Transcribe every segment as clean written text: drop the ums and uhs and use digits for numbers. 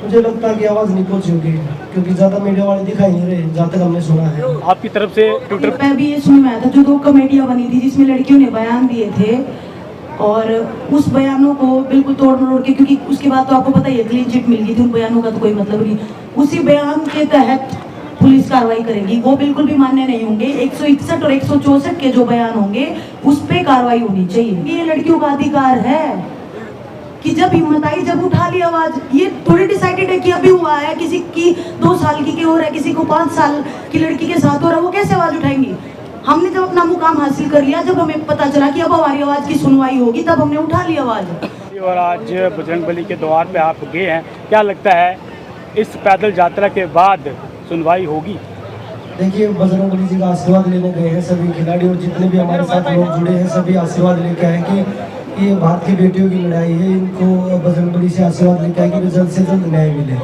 मुझे लगता है कि आवाज़ नहीं पहुंची होगी, क्योंकि ज़्यादा मीडिया वाले दिखाई नहीं रहे जहाँ तक हमने सुना है। आपकी तरफ से ट्विटर मैं भी ये सुन में आया था, जो 2 कमेटियां बनी थी जिसमें लड़कियों ने बयान दिए थे और उस बयानों को बिल्कुल तोड़ मरोड़ के, क्योंकि उसके बाद तो आपको पता ही है क्लीन चिट मिल गई थी, उन बयानों का तो कोई मतलब नहीं। उसी बयान के तहत पुलिस कार्रवाई करेगी, वो बिल्कुल भी मान्य नहीं होंगे। 161 और 164 के जो बयान होंगे उस पे कार्रवाई होनी चाहिए। ये लड़कियों का अधिकार है कि जब हिम्मत आई, जब उठा ली आवाज। ये थोड़ी डिसाइडेड है कि अभी हुआ है, किसी की 2 साल की हो रहा है, किसी को 5 साल की लड़की के साथ हो रहा है, वो कैसे आवाज उठाएंगी? हमने जब अपना मुकाम हासिल कर लिया, जब हमें पता चला कि अब हमारी आवाज की सुनवाई होगी, तब हमने उठा ली आवाज। और आज बजरंगबली के द्वार पे आप गए हैं, क्या लगता है इस पैदल यात्रा के बाद सुनवाई होगी? देखिए, बजरंगबली जी का आशीर्वाद लेने गए हैं सभी खिलाड़ी, और जितने भी हमारे साथ लोग जुड़े हैं सभी आशीर्वाद लेके आए कि ये भारत की बेटियों की लड़ाई है। इनको बजरंगबली से आशीर्वाद लेके आए कि जल्द से जल्द न्याय मिले।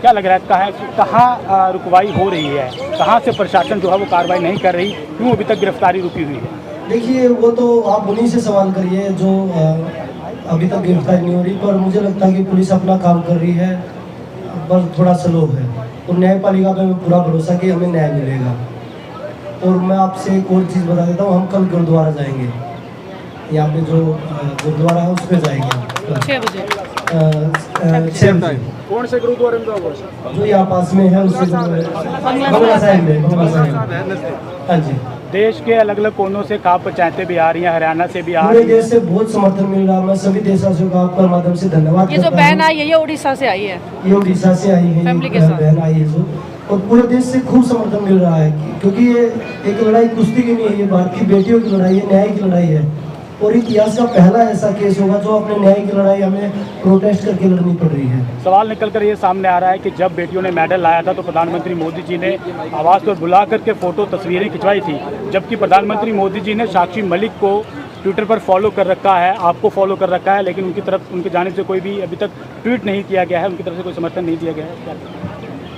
क्या लग रहा है कहाँ रुकवाई हो रही है, कहाँ से प्रशासन जो है वो कार्रवाई नहीं कर रही, क्यों अभी तक गिरफ्तारी रुकी हुई है? देखिए, वो तो आप उन्हीं से सवाल करिए जो अभी तक गिरफ्तारी नहीं हो रही, पर मुझे लगता है कि पुलिस अपना काम कर रही है, पर थोड़ा स्लो है। और न्यायपालिका पे पूरा भरोसा कि हमें न्याय मिलेगा। और मैं आपसे एक और चीज़ बता देता हूँ, हम कल गुरुद्वारा जाएंगे, यहाँ पे जो गुरुद्वारा है उस पर जाएंगे 6 बजे। 6 बजे। कौन से गुरुद्वारे में जाओगे? जो यहाँ पास में है उससे बंगला साहिब में, बंगला साहिब। हाँ जी। देश के अलग अलग कोनों से खाप पंचायतें भी आ रही हैं, हरियाणा से भी आ पूरे रही हैं। देश से बहुत समर्थन मिल रहा है। मैं सभी देशवासियों का आपके माध्यम से धन्यवाद ये जो करता बहन हूं। आई है ये उड़ीसा से आई है, ये उड़ीसा से आई है, फैमिली के ये साथ। बहन आई है जो, और पूरे देश से खूब समर्थन मिल रहा है क्योंकि ये एक लड़ाई कुश्ती की नहीं है, ये भारत की बेटियों की लड़ाई है, न्याय की लड़ाई है। और इतिहास का पहला ऐसा केस होगा जो अपने न्याय की लड़ाई हमें प्रोटेस्ट करके लड़नी पड़ रही है। सवाल निकल कर ये सामने आ रहा है कि जब बेटियों ने मेडल लाया था तो प्रधानमंत्री मोदी जी ने आवास पर बुला करके फ़ोटो तस्वीरें खिंचवाई थी, जबकि प्रधानमंत्री मोदी जी ने साक्षी मलिक को ट्विटर पर फॉलो कर रखा है, आपको फॉलो कर रखा है, लेकिन उनकी जानिब से कोई भी अभी तक ट्वीट नहीं किया गया है, उनकी तरफ से कोई समर्थन नहीं दिया गया है।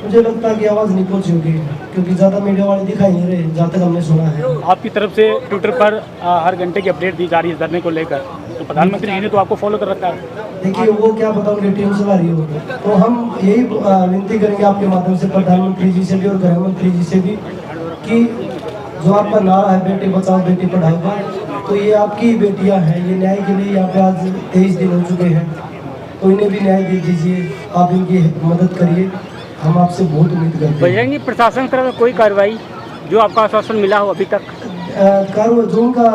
मुझे लगता है कि आवाज़ नहीं पहुंची होगी, क्योंकि ज़्यादा मीडिया वाले दिखाई नहीं रहे जहाँ तक हमने सुना है। आपकी तरफ से ट्विटर पर हर घंटे की अपडेट दी जा रही है धरने को लेकर, तो प्रधानमंत्री जी ने तो आपको फॉलो कर रखा है। देखिए, वो क्या पता उनकी टीम चला रही हो, तो हम यही विनती करेंगे आपके माध्यम से प्रधानमंत्री जी से भी और गृह मंत्री जी से भी कि जो आपका नारा है बेटी बचाओ बेटी पढ़ाओ का, तो ये आपकी बेटियां हैं, ये न्याय के लिए यहाँ पे आज 23 दिन हो चुके हैं, तो इन्हें भी न्याय दे दीजिए, आप इनकी मदद करिए, हम आपसे बहुत उम्मीद करते हैं। बजरंगी प्रशासन की तरफ से कोई कार्रवाई जो आपका आश्वासन मिला हो अभी तक? जो उनका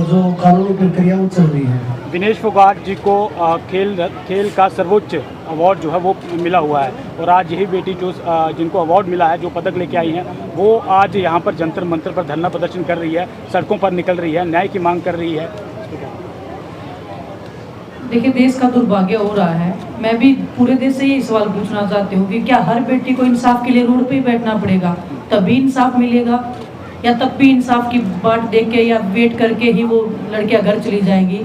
जो कानूनी प्रक्रिया वो चल रही है। दिनेश फोगाट जी को खेल का सर्वोच्च अवार्ड जो है वो मिला हुआ है, और आज यही बेटी जो जिनको अवार्ड मिला है, जो पदक लेके आई हैं, वो आज यहाँ पर जंतर मंतर पर धरना प्रदर्शन कर रही है, सड़कों पर निकल रही है, न्याय की मांग कर रही है। देखिए, देश का दुर्भाग्य हो रहा है। मैं भी पूरे देश से यही सवाल पूछना चाहती हूँ कि क्या हर बेटी को इंसाफ के लिए रोड पे ही बैठना पड़ेगा तभी इंसाफ मिलेगा, या तब भी इंसाफ की बाट देख के या वेट करके ही वो लड़कियां घर चली जाएंगी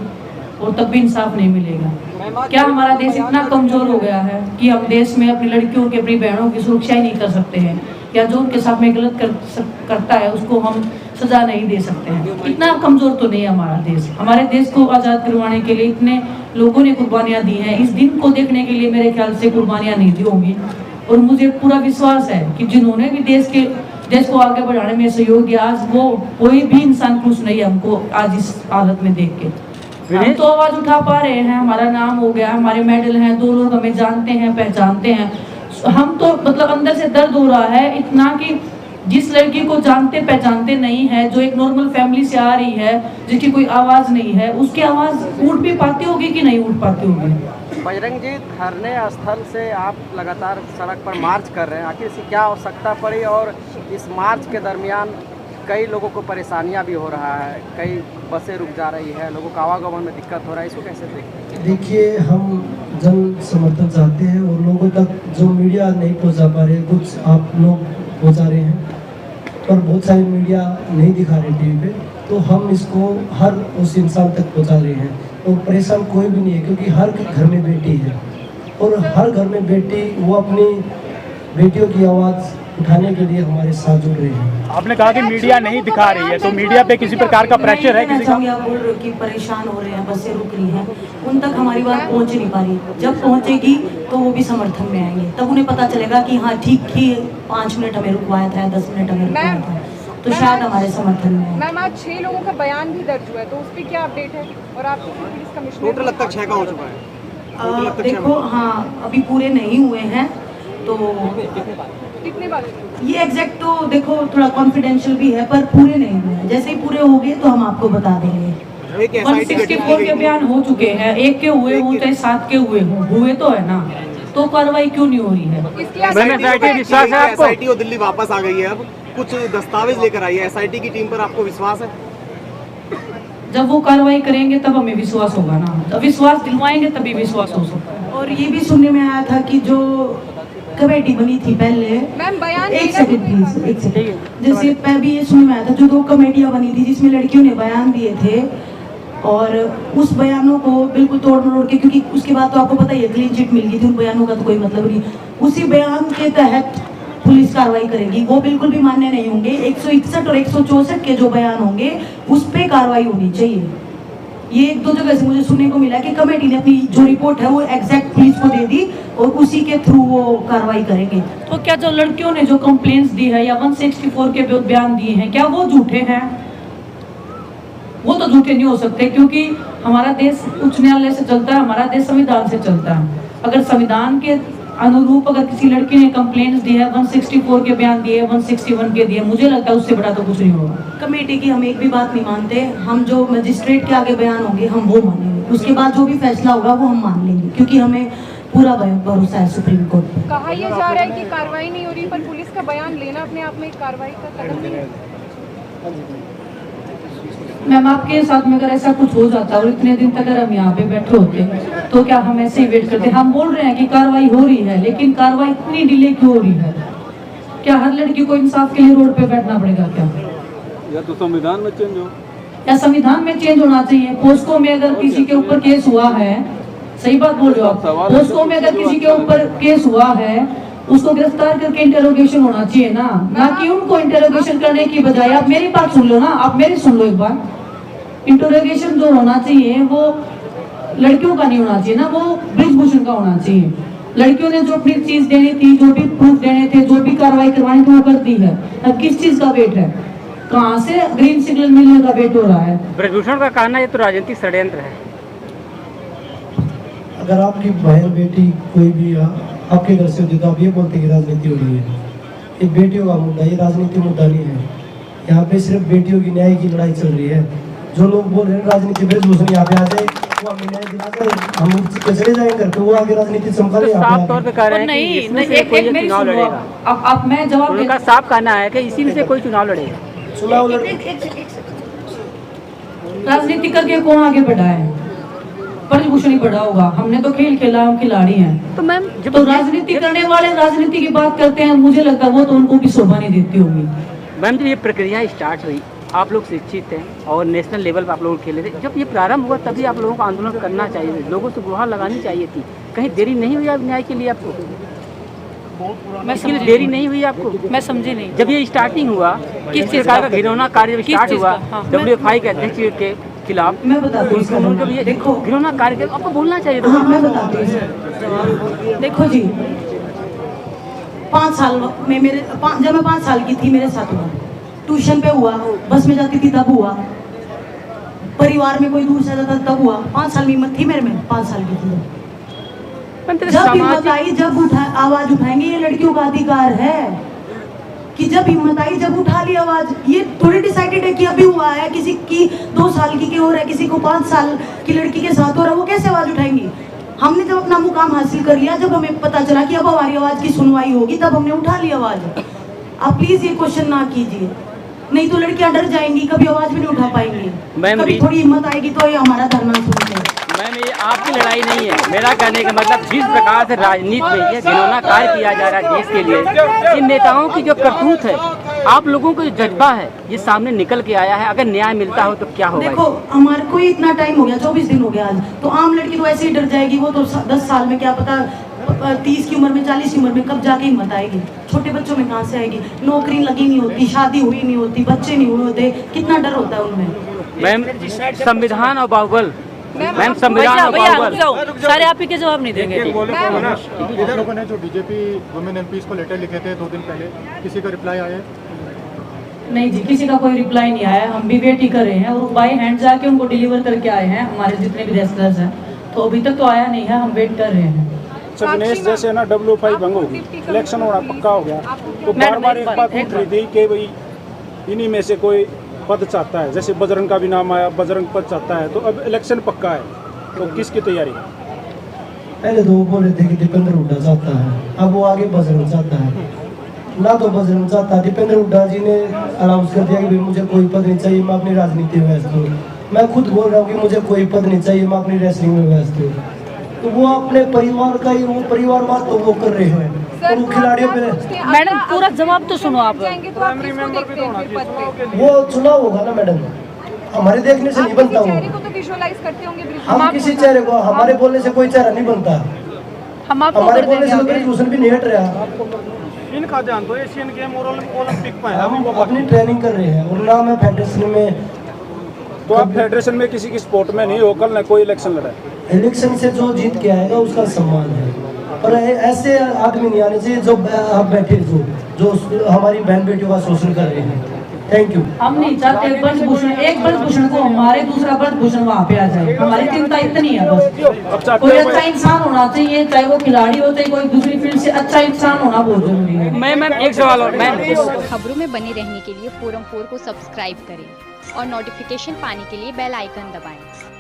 और तब भी इंसाफ नहीं मिलेगा? क्या हमारा देश इतना कमजोर हो गया है कि हम देश में अपनी लड़कियों की, अपनी बहनों की सुरक्षा ही नहीं कर सकते हैं, या जो उनके साथ में गलत करता है उसको हम सजा नहीं दे सकते हैं? इतना कमजोर तो नहीं है हमारा देश। हमारे देश को आज़ाद करवाने के लिए इतने लोगों ने कुर्बानियां दी हैं, इस दिन को देखने के लिए मेरे ख्याल से कुर्बानियां नहीं दी होंगी। और मुझे पूरा विश्वास है कि जिन्होंने भी देश को आगे बढ़ाने में सहयोग दिया, आज वो कोई भी इंसान खुश नहीं है हमको आज इस हालत में देख के। हम तो आवाज उठा पा रहे हैं, हमारा नाम हो गया, हमारे मेडल हैं, 2 लोग हमें जानते हैं, पहचानते हैं। हम तो मतलब अंदर से दर्द हो रहा है इतना कि जिस लड़की को जानते पहचानते नहीं है, जो एक नॉर्मल फैमिली से आ रही है, जिसकी कोई आवाज नहीं है, उसकी आवाज उठ भी पाती होगी कि नहीं उठ पाती होगी? बजरंग जी, धरने स्थल से आप लगातार सड़क पर मार्च कर रहे हैं, आखिर इसकी क्या आवश्यकता पड़ी? और इस मार्च के दरमियान कई लोगों को परेशानियां भी हो रहा है, कई बसें रुक जा रही है, लोगों को आवागमन में दिक्कत हो रहा है, इसको कैसे देखते हैं? देखिए, हम जन समर्थन चाहते हैं और लोगों तक जो मीडिया नहीं पहुंचा पा रहे, कुछ आप लोग पहुंचा रहे हैं, पर बहुत सारी मीडिया नहीं दिखा रहे टीवी पे, तो हम इसको हर उस इंसान तक पहुंचा रहे हैं। और परेशान कोई भी नहीं है, क्योंकि हर घर में बेटी है, और हर घर में बेटी वो अपनी बेटियों की आवाज़ उठाने के लिए हमारे साथ जुड़ रहे हैं। आपने कहा कि मीडिया नहीं दिखा रही है, तो मीडिया पे किसी प्रकार का प्रेशर है किसी का? आप बोल रहे हो कि परेशान हो रहे हैं, बसें रुक रही हैं, उन तक हमारी बात पहुंच नहीं पा रही। जब पहुंचेगी तो वो भी समर्थन में आएंगे, तब उन्हें पता चलेगा कि हाँ ठीक ही 5 मिनट हमें रुकवाया था, 10 मिनट हमें रुकवाया था, तो शायद हमारे समर्थन में आए। मैम आज 6 लोगों का बयान भी दर्ज हुआ है, तो उस पर क्या अपडेट है? और आपके पुलिस कमिश्नर टोटल अब तक 6 का हो चुका है। देखो हाँ, अभी पूरे नहीं हुए हैं, तो कितने बाकी? ये एग्जैक्ट तो देखो थोड़ा कॉन्फिडेंशियल भी है, पर पूरे नहीं हुए हैं। जैसे ही पूरे हो गए तो हम आपको बता देंगे। 164 के बयान हो चुके हैं, 1 के हुए हों चाहे 7 के हुए तो है ना, तो कार्रवाई क्यों नहीं हो रही है? SIT और दिल्ली वापस आ गई है, अब कुछ दस्तावेज लेकर आई है SIT की टीम पर, आपको विश्वास है? जब वो कार्रवाई करेंगे तब हमें विश्वास होगा ना, जब विश्वास दिलवाएंगे तभी विश्वास हो सकता है। और ये भी सुनने में आया था कि जो कमेटी बनी थी पहले, मैम बयान एक सेकंड प्लीज, एक सेकंड, जैसे मैं भी ये सुनने में आया था, जो 2 कमेटियां बनी थी जिसमें लड़कियों ने बयान दिए थे, और उस बयानों को बिल्कुल तोड़ मरोड़ के, क्योंकि उसके बाद तो आपको पता ही है क्लीन चिट मिल गई थी, उन बयानों का तो कोई मतलब नहीं, उसी बयान के तहत पुलिस कार्रवाई करेगी। वो बिल्कुल भी मान्य नहीं होंगे। 161 और 164 के जो बयान होंगे उस पर कार्रवाई होनी चाहिए। ये 1-2 जगह से मुझे सुनने को मिला कि कमेटी ने अपनी जो रिपोर्ट है वो एग्जैक्ट पुलिस को दे दी और उसी के थ्रू वो कार्रवाई करेंगे। तो क्या जो लड़कियों ने जो कंप्लेंट्स दी है या 164 के बयान दिए हैं, क्या वो झूठे हैं? वो तो झूठे नहीं हो सकते, क्योंकि हमारा देश उच्च न्यायालय से चलता है, हमारा देश संविधान से चलता है। अगर संविधान के अनुरूप अगर किसी लड़की ने कंप्लेंट्स दी है, 164 के बयान दिए, 161 के दिए, मुझे लगता है उससे बड़ा तो कुछ नहीं होगा। कमेटी की हम एक भी बात नहीं मानते, हम जो मजिस्ट्रेट के आगे बयान होंगे हम वो मानेंगे, उसके बाद जो भी फैसला होगा वो हम मान लेंगे, क्योंकि हमें पूरा भरोसा है सुप्रीम कोर्ट पर। कहा यह जा रहा है कि कार्रवाई नहीं हो रही, पर पुलिस का बयान लेना अपने आप में एक कार्रवाई का कदम नहीं है। मैम आपके साथ में अगर ऐसा कुछ हो जाता और इतने दिन तक अगर हम यहाँ पे बैठे होते तो क्या हम ऐसे ही वेट करते? हम बोल रहे हैं कि कार्रवाई हो रही है, लेकिन कार्रवाई इतनी डिले क्यों हो रही है? क्या हर लड़की को इंसाफ के लिए रोड पे बैठना पड़ेगा क्या? या तो संविधान में चेंज हो, या संविधान में चेंज होना चाहिए। पोस्को में अगर किसी के ऊपर केस हुआ है, सही बात बोल रहे हो आप, पोस्को में अगर किसी के ऊपर केस हुआ है उसको गिरफ्तार करके इंटेरोगेशन होना चाहिए ना कि उनको इंटेरोगेशन करने की बजाय। आप मेरी बात सुन लो ना, आप मेरी सुन लो एक बार। इंटेरोगेशन जो होना चाहिए वो लड़कियों का नहीं होना चाहिए ना, वो ब्रिजभूषण का होना चाहिए। लड़कियों ने जो अपनी चीज देनी थी, जो भी प्रूफ देने थे, जो भी कार्रवाई करवानी थी वो कर दी है। अब किस चीज का वेट है? कहाँ से ग्रीन सिग्नल मिलने का वेट हो रहा है? ब्रिजभूषण का कहना ये तो राजनीतिक षड्यंत्र है। अगर आपकी बहन बेटी कोई भी आपके घर से होती तो आप ये बोलते कि राजनीति हो रही है। ये बेटियों का मुद्दा, ये राजनीति मुद्दा नहीं है। यहाँ पे सिर्फ बेटियों की न्याय की लड़ाई चल रही है। जो लोग बोल रहे हैं राजनीति ब्रिजभूषण यहाँ पे आ जाए, वो हमें न्याय दिलाकर हम चले जाएंगे घर पे, वो आगे राजनीति चमका ले। साफ तौर पे कह रहे हैं कि इसमें से कोई चुनाव लड़ेगा। अब मैं जवाब उनका साफ कहना है कि इसी में से कोई चुनाव लड़ेगा। चुनाव राजनीति करके कौन आगे बढ़ा है? ब्रिजभूषण ही बढ़ा होगा। हमने तो खेल खेला, हम खिलाड़ी हैं। तो मैम तो राजनीति करने वाले राजनीति की बात करते हैं, मुझे लगता है वो तो उनको भी शोभा नहीं देती होगी। मैम जब ये प्रक्रिया स्टार्ट हुई, आप लोग शिक्षित हैं और नेशनल लेवल पर आप लोग खेले थे, जब ये प्रारंभ हुआ तभी आप लोगों को आंदोलन करना चाहिए, लोगों से गुहार लगानी चाहिए थी। कहीं देरी नहीं हुई न्याय के लिए आपको? इसके लिए देरी नहीं हुई आपको? मैं समझी नहीं। जब ये स्टार्टिंग हुआ, किस प्रकार का घिनौना कार्य जब स्टार्ट हुआ, WFI के अध्यक्ष के खिलाफ, मैं बताती हूँ। ये देखो घिनौना कार्य आपको बोलना चाहिए। हाँ, मैं बताती हूँ। देखो जी, 5 साल में जब मैं 5 साल की थी मेरे साथ हुआ, ट्यूशन पे हुआ, बस में जाती थी तब हुआ, परिवार में कोई दूर से जाता तब हुआ। 5 साल में हिम्मत थी मेरे में, 5 साल की थी जब हिम्मत आई, जब आवाज उठाएंगे। ये लड़कियों का अधिकार है कि जब हिम्मत आई जब उठा ली आवाज। ये थोड़ी डिसाइडेड है कि अभी हुआ है, किसी की 2 साल की हो रहा है, किसी को 5 साल की लड़की के साथ हो रहा है, वो कैसे आवाज उठाएंगी? हमने जब अपना मुकाम हासिल कर लिया, जब हमें पता चला कि अब हमारी आवाज की सुनवाई होगी, तब हमने उठा ली आवाज। आप प्लीज ये क्वेश्चन ना कीजिए, नहीं तो लड़कियां डर जाएंगी, कभी आवाज भी नहीं उठा पाएंगी। कभी थोड़ी हिम्मत आएगी तो ये हमारा धरना सुनते। मैम ये आपकी लड़ाई नहीं है। मेरा कहने का मतलब जिस प्रकार से राजनीति में ये घिनौना कार्य किया जा रहा है देश के लिए, इन नेताओं की जो करतूत है, आप लोगों को जो जज्बा है, ये सामने निकल के आया है। अगर न्याय मिलता हो तो क्या होगा? देखो हमारे को इतना टाइम हो गया, 24 दिन हो गया आज, तो आम लड़की तो ऐसे ही डर जाएगी। वो तो 10 साल में क्या पता 30 की उम्र में 40 की उम्र में कब जाके हिम्मत आएगी? छोटे बच्चों में कहाँ से आएगी? नौकरी लगी नहीं होती, शादी हुई नहीं होती, बच्चे नहीं हुए होते, कितना डर होता है उनमें। मैम संविधान और बाहुबल, मैम संविधान और बाहुबल सारे आप ही के जवाब नहीं देंगे। इधर लोगों ने जो बीजेपी वुमेन एमपीज को लेटर लिखे थे 2 दिन पहले, किसी का रिप्लाई आया है? नहीं जी, किसी का कोई रिप्लाई नहीं आया। हम भी वेट ही कर रहे हैं और बाय हैंड जाके उनको डिलीवर करके आए हैं हमारे जितने भी रेस्लर्स हैं, तो अभी तक तो आया नहीं है, हम वेट कर रहे हैं। दिनेश जैसे ना WFI भंग होगी, इलेक्शन होना पक्का हो गया, तो बार बार एक बात उठ रही थी कि भाई इन्हीं में से कोई पद चाहता है, जैसे बजरंग का भी नाम आया, बजरंग पद चाहता है, तो अब इलेक्शन पक्का है, तो किसकी तैयारी? पहले तो वो बोल रहे थे कि दीपेंद्र हुड्डा चाहता है, अब वो आगे बजरंग चाहता है। ना तो बजरंग चाहता, दीपेंद्र हुड्डा जी ने अनाउंस कर दिया कि भाई मुझे कोई पद नहीं चाहिए, मैं अपनी राजनीति में व्यस्त हूँ। मैं खुद बोल रहा हूँ कि मुझे कोई पद नहीं चाहिए, मैं अपनी रेसलिंग में व्यस्त हूँ। तो वो अपने परिवार का ही, वो परिवारवाद तो वो कर रहे हैं, और वो खिलाड़ियों पे। मैडम पूरा जवाब तो सुनो आप। वो चुनाव होगा ना मैडम, हमारे देखने से नहीं बनता वो। हम किसी चेहरे को, हमारे बोलने से कोई चेहरा नहीं बनता, हमारे बोलने से ब्रिजभूषण भी नहीं हट रहा। इनका ध्यान तो एशियन गेम और ओलंपिक में है, हम अपनी ट्रेनिंग कर रहे हैं और ना मैं फेडरेशन में। तो आप फेडरेशन में किसी की सपोर्ट में नहीं हो, कल ना कोई इलेक्शन लड़ा? इलेक्शन से जो जीत के आएगा उसका सम्मान है, और ऐसे आदमी नहीं आने चाहिए जो आप बैठे जो हमारी बहन बेटियों का शोषण कर रहे हैं। Thank you. हम नहीं चाहते ब्रजभूषण, एक ब्रजभूषण को हमारे, दूसरा ब्रजभूषण वहाँ पे आ जाए, हमारी चिंता इतनी है बस। कोई अच्छा इंसान होना चाहिए, चाहे वो खिलाड़ी हो चाहे कोई दूसरी फील्ड से, अच्छा इंसान होना बहुत जरूरी है। मैम एक सवाल और, मैम खबरों में बने रहने के लिए फोरम 4 को सब्सक्राइब करें और नोटिफिकेशन पाने के लिए बेल आइकन दबाएं।